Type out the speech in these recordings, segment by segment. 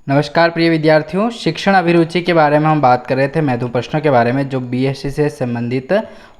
नमस्कार प्रिय विद्यार्थियों, शिक्षण अभिरुचि के बारे में हम बात कर रहे थे महत्वपूर्ण प्रश्नों के बारे में जो बीएससी से संबंधित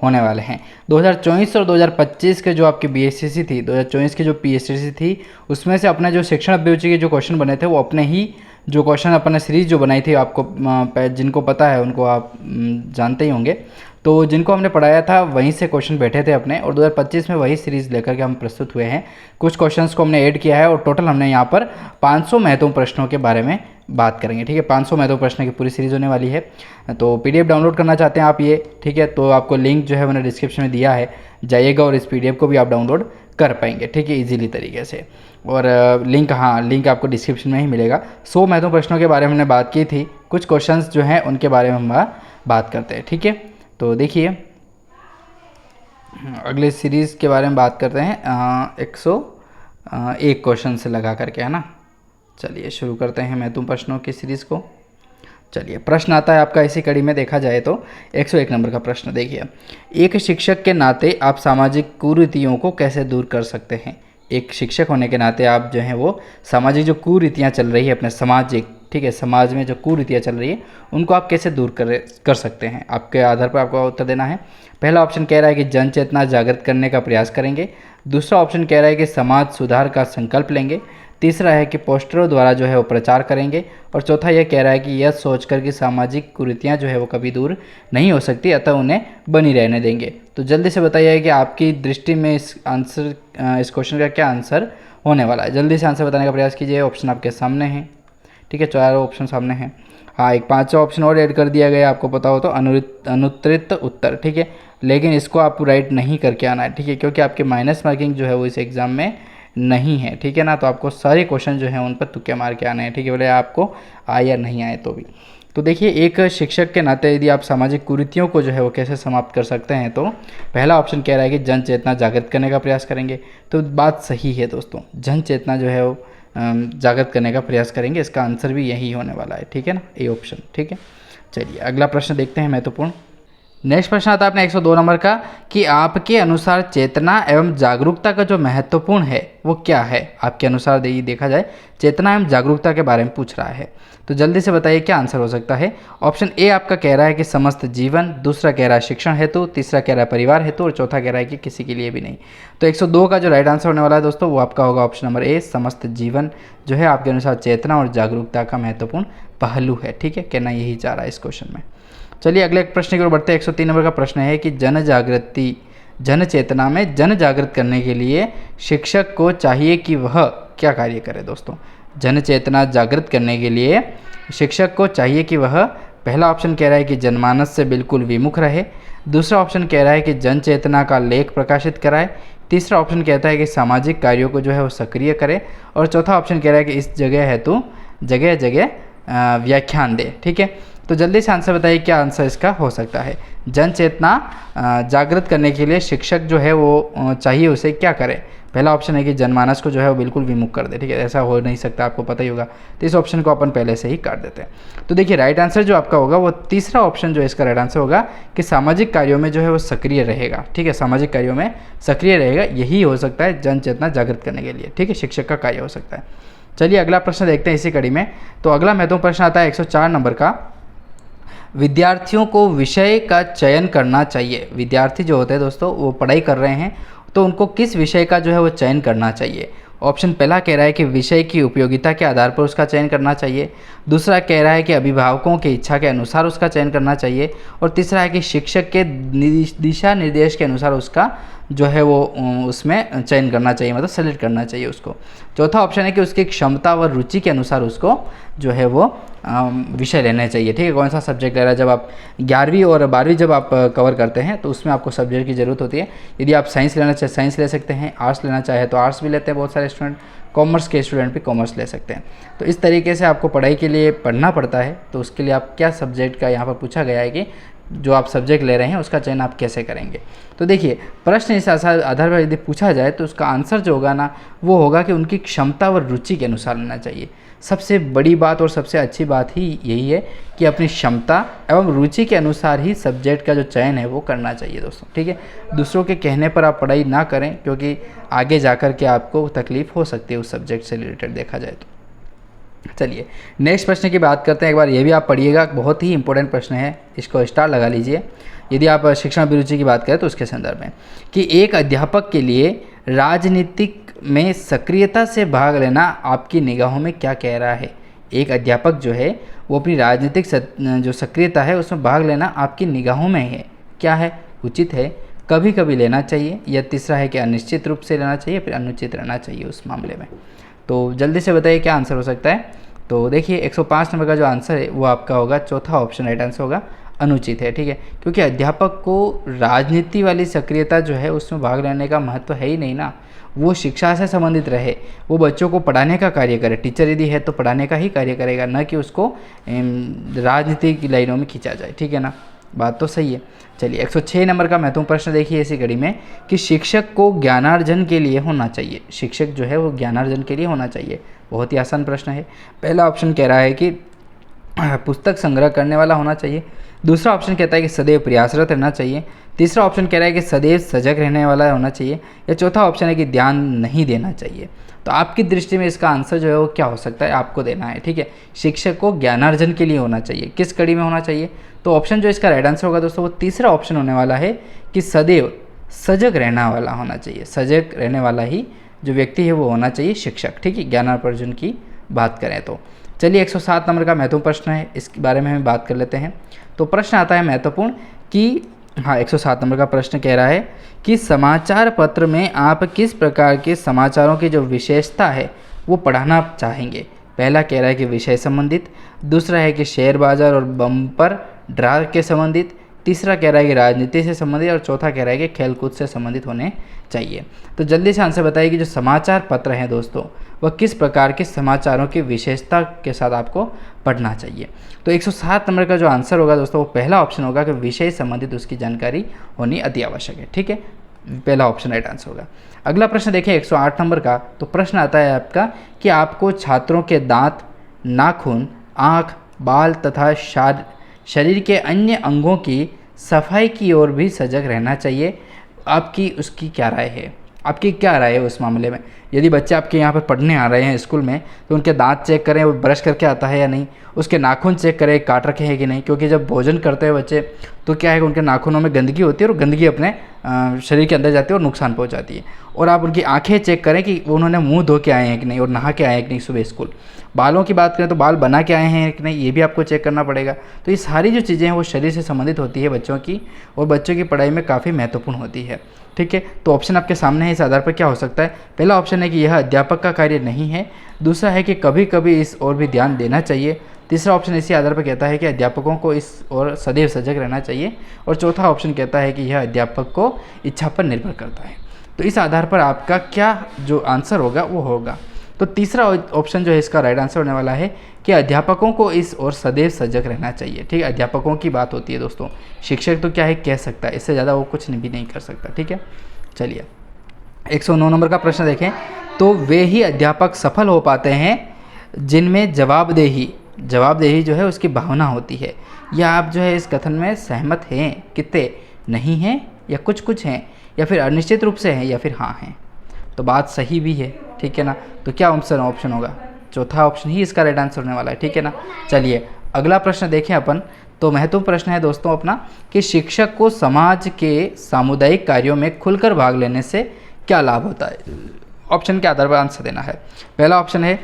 होने वाले हैं। 2024 और 2025 के जो आपकी बीएससी थी, 2024 की जो पीएससी थी, उसमें से अपने जो शिक्षण अभिरुचि के जो क्वेश्चन बने थे वो अपने ही जो क्वेश्चन अपने सीरीज़ जो बनाई थी, आपको जिनको पता है उनको आप जानते ही होंगे। तो जिनको हमने पढ़ाया था वहीं से क्वेश्चन बैठे थे अपने, और 2025 में वही सीरीज़ लेकर के हम प्रस्तुत हुए हैं। कुछ क्वेश्चंस को हमने ऐड किया है और टोटल हमने यहाँ पर 500 महत्वपूर्ण प्रश्नों के बारे में बात करेंगे। ठीक है, 500 महत्वपूर्ण प्रश्न की पूरी सीरीज़ होने वाली है। तो पीडीएफ डाउनलोड करना चाहते हैं आप ये, ठीक है, तो आपको लिंक जो है मैंने डिस्क्रिप्शन में दिया है, जाइएगा और इस पीडीएफ को भी आप डाउनलोड कर पाएंगे, ठीक है, इजीली तरीके से। और लिंक आपको डिस्क्रिप्शन में ही मिलेगा। 100 महत्वपूर्ण प्रश्नों के बारे में हमने बात की थी, कुछ क्वेश्चंस जो हैं उनके बारे में हम बात करते हैं। ठीक है, तो देखिए अगले सीरीज़ के बारे में बात करते हैं 101 क्वेश्चन से लगा करके, है ना। चलिए शुरू करते हैं महत्वपूर्ण प्रश्नों की सीरीज़ को। चलिए प्रश्न आता है आपका इसी कड़ी में, देखा जाए तो 101 नंबर का प्रश्न देखिए। एक शिक्षक के नाते आप सामाजिक कुरीतियों को कैसे दूर कर सकते हैं। एक शिक्षक होने के नाते आप जो हैं वो सामाजिक जो कुरीतियाँ चल रही है अपने सामाजिक, ठीक है, समाज में जो कुरीतियाँ चल रही है उनको आप कैसे दूर कर सकते हैं। आपके आधार पर आपको उत्तर देना है। पहला ऑप्शन कह रहा है कि जन चेतना जागृत करने का प्रयास करेंगे। दूसरा ऑप्शन कह रहा है कि समाज सुधार का संकल्प लेंगे। तीसरा है कि पोस्टरों द्वारा जो है वो प्रचार करेंगे। और चौथा यह कह रहा है कि यह सोचकर कि सामाजिक कुरीतियाँ जो है वो कभी दूर नहीं हो सकती, अतः उन्हें बनी रहने देंगे। तो जल्दी से बताइए कि आपकी दृष्टि में इस क्वेश्चन का क्या आंसर होने वाला है। जल्दी से आंसर बताने का प्रयास कीजिए। ऑप्शन आपके सामने हैं, ठीक है, चारों ऑप्शन सामने हैं। हाँ, एक पांचवा ऑप्शन और ऐड कर दिया गया, आपको पता हो तो अनुत्तरित उत्तर, ठीक है, लेकिन इसको आप राइट नहीं करके आना है, ठीक है, क्योंकि आपके माइनस मार्किंग जो है वो इस एग्ज़ाम में नहीं है, ठीक है ना। तो आपको सारे क्वेश्चन जो हैं उन पर तुक्के मार के आने हैं, ठीक है, भले आपको आए या नहीं आए तो भी। तो देखिए एक शिक्षक के नाते यदि आप सामाजिक कुरीतियों को जो है वो कैसे समाप्त कर सकते हैं, तो पहला ऑप्शन कह रहा है कि जन चेतना जागृत करने का प्रयास करेंगे। तो बात सही है दोस्तों, जन चेतना जो है वो जागृत करने का प्रयास करेंगे, इसका आंसर भी यही होने वाला है, ठीक है ना, ए ऑप्शन, ठीक है। चलिए अगला प्रश्न देखते हैं महत्वपूर्ण। नेक्स्ट प्रश्न आता है अपने 102 नंबर का कि आपके अनुसार चेतना एवं जागरूकता का जो महत्वपूर्ण है वो क्या है। आपके अनुसार देखा जाए चेतना एवं जागरूकता के बारे में पूछ रहा है, तो जल्दी से बताइए क्या आंसर हो सकता है। ऑप्शन ए आपका कह रहा है कि समस्त जीवन, दूसरा कह रहा है शिक्षण हेतु, तीसरा कह रहा है परिवार हेतु, और चौथा कह रहा है कि किसी के लिए भी नहीं। तो 102 का जो राइट आंसर होने वाला है दोस्तों वो आपका होगा ऑप्शन नंबर ए, समस्त जीवन जो है आपके अनुसार चेतना और जागरूकता का महत्वपूर्ण पहलू है, ठीक है, कहना यही चाह रहा है इस क्वेश्चन में। चलिए अगले प्रश्न की ओर बढ़ते हैं। 103 नंबर का प्रश्न है कि जन जागृति, जन चेतना में जन जागृत करने के लिए शिक्षक को चाहिए कि वह क्या कार्य करे। दोस्तों जन चेतना जागृत करने के लिए शिक्षक को चाहिए कि वह, पहला ऑप्शन कह रहा है कि जनमानस से बिल्कुल विमुख रहे। दूसरा ऑप्शन कह रहा है कि जन चेतना का लेख प्रकाशित कराए। तीसरा ऑप्शन कहता है कि सामाजिक कार्यों को जो है वो सक्रिय करे। और चौथा ऑप्शन कह रहा है कि इस जगह हेतु जगह जगह व्याख्यान दे, ठीक है। तो जल्दी से आंसर बताइए क्या आंसर इसका हो सकता है। जन चेतना जागृत करने के लिए शिक्षक जो है वो चाहिए उसे क्या करे। पहला ऑप्शन है कि जनमानस को जो है वो बिल्कुल विमुख कर दे, ठीक है, ऐसा हो नहीं सकता, आपको पता ही होगा, तो इस ऑप्शन को अपन पहले से ही काट देते हैं। तो देखिए राइट आंसर जो आपका होगा वो तीसरा ऑप्शन जो है इसका राइट आंसर होगा कि सामाजिक कार्यों में जो है वो सक्रिय रहेगा, ठीक है, सामाजिक कार्यों में सक्रिय रहेगा, यही हो सकता है जन चेतना जागृत करने के लिए, ठीक है, शिक्षक का कार्य हो सकता है। चलिए अगला प्रश्न देखते हैं इसी कड़ी में। तो अगला महत्वपूर्ण प्रश्न आता है 104 नंबर का, विद्यार्थियों को विषय का चयन करना चाहिए। विद्यार्थी जो होते हैं दोस्तों वो पढ़ाई कर रहे हैं, तो उनको किस विषय का जो है वो चयन करना चाहिए। ऑप्शन पहला कह रहा है कि विषय की उपयोगिता के आधार पर उसका चयन करना चाहिए। दूसरा कह रहा है कि अभिभावकों की इच्छा के अनुसार उसका चयन करना चाहिए। और तीसरा है कि शिक्षक के दिशा निर्देश के अनुसार उसका जो है वो उसमें चयन करना चाहिए, मतलब सेलेक्ट करना चाहिए उसको। चौथा ऑप्शन है कि उसकी क्षमता व रुचि के अनुसार उसको जो है वो विषय लेने चाहिए, ठीक है, कौन सा सब्जेक्ट ले रहा है। जब आप 11वीं और 12वीं जब आप कवर करते हैं तो उसमें आपको सब्जेक्ट की ज़रूरत होती है। यदि आप साइंस लेना चाहे साइंस ले सकते हैं, आर्ट्स लेना चाहे तो आर्ट्स भी लेते हैं बहुत सारे स्टूडेंट, कॉमर्स के स्टूडेंट भी कॉमर्स ले सकते हैं। तो इस तरीके से आपको पढ़ाई के लिए पढ़ना पड़ता है। तो उसके लिए आप क्या सब्जेक्ट का यहाँ पर पूछा गया है कि जो आप सब्जेक्ट ले रहे हैं उसका चयन आप कैसे करेंगे। तो देखिए प्रश्न इस आधार पर यदि पूछा जाए तो उसका आंसर जो होगा ना वो होगा कि उनकी क्षमता व रुचि के अनुसार लेना चाहिए। सबसे बड़ी बात और सबसे अच्छी बात ही यही है कि अपनी क्षमता एवं रुचि के अनुसार ही सब्जेक्ट का जो चयन है वो करना चाहिए दोस्तों, ठीक है। दूसरों के कहने पर आप पढ़ाई ना करें, क्योंकि आगे जाकर के आपको तकलीफ़ हो सकती है उस सब्जेक्ट से रिलेटेड देखा जाए तो। चलिए नेक्स्ट प्रश्न की बात करते हैं। एक बार ये भी आप पढ़िएगा, बहुत ही इंपॉर्टेंट प्रश्न है, इसको स्टार लगा लीजिए यदि आप शिक्षण अभिरुचि की बात करें तो उसके संदर्भ में, कि एक अध्यापक के लिए राजनीतिक में सक्रियता से भाग लेना आपकी निगाहों में क्या कह रहा है। एक अध्यापक जो है वो अपनी राजनीतिक जो सक्रियता है उसमें भाग लेना आपकी निगाहों में है, क्या है, उचित है, कभी कभी लेना चाहिए, या तीसरा है कि अनिश्चित रूप से लेना चाहिए, फिर अनुचित रहना चाहिए उस मामले में। तो जल्दी से बताइए क्या आंसर हो सकता है। तो देखिए 105 नंबर का जो आंसर है वो आपका होगा चौथा ऑप्शन राइट आंसर होगा, अनुचित है। ठीक है, क्योंकि अध्यापक को राजनीति वाली सक्रियता जो है उसमें भाग लेने का महत्व है ही नहीं ना। वो शिक्षा से संबंधित रहे, वो बच्चों को पढ़ाने का कार्य करे, टीचर यदि है तो पढ़ाने का ही कार्य करेगा, न कि उसको राजनीति की लाइनों में खींचा जाए। ठीक है ना, बात तो सही है। चलिए 106 नंबर का महत्वपूर्ण प्रश्न देखिए इसी कड़ी में, कि शिक्षक को ज्ञानार्जन के लिए होना चाहिए। शिक्षक जो है वो ज्ञानार्जन के लिए होना चाहिए। बहुत ही आसान प्रश्न है। पहला ऑप्शन कह रहा है कि पुस्तक संग्रह करने वाला होना चाहिए, दूसरा ऑप्शन कहता है कि सदैव प्रयासरत रहना चाहिए, तीसरा ऑप्शन कह रहा है कि सदैव सजग रहने वाला होना चाहिए, या चौथा ऑप्शन है कि ध्यान नहीं देना चाहिए। तो आपकी दृष्टि में इसका आंसर जो है वो क्या हो सकता है, आपको देना है। ठीक है, शिक्षक को ज्ञानार्जन के लिए होना चाहिए, किस कड़ी में होना चाहिए। तो ऑप्शन जो इसका राइट आंसर होगा दोस्तों वो तीसरा ऑप्शन होने वाला है, कि सदैव सजग रहने वाला होना चाहिए। सजग रहने वाला ही जो व्यक्ति है वो होना चाहिए शिक्षक। ठीक है, ज्ञानार्जन की बात करें तो। चलिए 107 नंबर का महत्वपूर्ण प्रश्न है, इसके बारे में हम बात कर लेते हैं। तो प्रश्न आता है महत्वपूर्ण कि 107 नंबर का प्रश्न कह रहा है कि समाचार पत्र में आप किस प्रकार के समाचारों की जो विशेषता है वो पढ़ाना चाहेंगे। पहला कह रहा है कि विषय संबंधित, दूसरा है कि शेयर बाजार और बम्पर ड्रा के संबंधित, तीसरा कह रहा है कि राजनीति से संबंधित, और चौथा कह रहा है कि खेलकूद से संबंधित होने चाहिए। तो जल्दी से आंसर बताइए कि जो समाचार पत्र हैं दोस्तों वह किस प्रकार के समाचारों की विशेषता के साथ आपको पढ़ना चाहिए। तो 107 नंबर का जो आंसर होगा दोस्तों वो पहला ऑप्शन होगा कि विषय संबंधित उसकी जानकारी होनी अति आवश्यक है। ठीक है, पहला ऑप्शन राइट आंसर होगा। अगला प्रश्न देखिए 108 नंबर का। तो प्रश्न आता है आपका कि आपको छात्रों के दांत, नाखून, आँख, बाल तथा शरीर के अन्य अंगों की सफाई की ओर भी सजग रहना चाहिए। आपकी उसकी क्या राय है, आपकी क्या राय है उस मामले में। यदि बच्चे आपके यहाँ पर पढ़ने आ रहे हैं स्कूल में तो उनके दांत चेक करें वो ब्रश करके आता है या नहीं, उसके नाखून चेक करें काट रखे हैं कि नहीं, क्योंकि जब भोजन करते हैं बच्चे तो क्या है कि उनके नाखूनों में गंदगी होती है और गंदगी अपने शरीर के अंदर जाती है और नुकसान पहुँचाती है। और आप उनकी आँखें चेक करें कि उन्होंने मुँह धो के आए हैं कि नहीं और नहा के आए हैं कि नहीं सुबह स्कूल। बालों की बात करें तो बाल बना के आए हैं कि नहीं ये भी आपको चेक करना पड़ेगा। तो ये सारी जो चीज़ें हैं वो शरीर से संबंधित होती है बच्चों की, और बच्चों की पढ़ाई में काफ़ी महत्वपूर्ण होती है। ठीक है, तो ऑप्शन आपके सामने है, इस आधार पर क्या हो सकता है। पहला ऑप्शन है कि यह अध्यापक का कार्य नहीं है, दूसरा है कि कभी कभी इस ओर भी ध्यान देना चाहिए, तीसरा ऑप्शन इसी आधार पर कहता है कि अध्यापकों को इस ओर सदैव सजग रहना चाहिए, और चौथा ऑप्शन कहता है कि यह अध्यापक को इच्छा पर निर्भर करता है। तो इस आधार पर आपका क्या जो आंसर होगा वो होगा। तो तीसरा ऑप्शन जो है इसका राइट आंसर होने वाला है कि अध्यापकों को इस ओर सदैव सजग रहना चाहिए। ठीक है, अध्यापकों की बात होती है दोस्तों, शिक्षक तो क्या है कह सकता है, इससे ज़्यादा वो कुछ भी नहीं कर सकता। ठीक है, चलिए 109 नंबर का प्रश्न देखें। तो वे ही अध्यापक सफल हो पाते हैं जिनमें जवाबदेही जो है उसकी भावना होती है। या आप जो है इस कथन में सहमत हैं, कितने नहीं हैं, या कुछ हैं, या फिर अनिश्चित रूप से हैं, या फिर हाँ हैं। तो बात सही भी है। ठीक है ना, तो क्या ऑप्शन होगा, चौथा ऑप्शन ही इसका राइट आंसर होने वाला है। ठीक है ना, चलिए अगला प्रश्न देखें अपन। तो महत्वपूर्ण प्रश्न है दोस्तों अपना कि शिक्षक को समाज के सामुदायिक कार्यों में खुलकर भाग लेने से क्या लाभ होता है। ऑप्शन के आधार पर आंसर देना है। पहला ऑप्शन है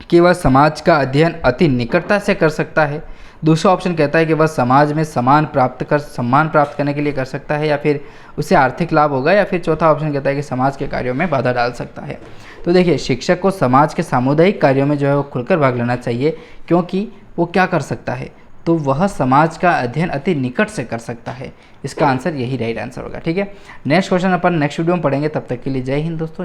कि वह समाज का अध्ययन अति निकटता से कर सकता है, दूसरा ऑप्शन कहता है कि वह समाज में सम्मान प्राप्त करने के लिए कर सकता है, या फिर उसे आर्थिक लाभ होगा, या फिर चौथा ऑप्शन कहता है कि समाज के कार्यों में बाधा डाल सकता है। तो देखिए शिक्षक को समाज के सामुदायिक कार्यों में जो है वो खुलकर भाग लेना चाहिए, क्योंकि वो क्या कर सकता है, तो वह समाज का अध्ययन अति निकट से कर सकता है। इसका आंसर यही राइट आंसर होगा। ठीक है, नेक्स्ट क्वेश्चन अपन नेक्स्ट वीडियो में पढ़ेंगे, तब तक के लिए जय हिंद दोस्तों।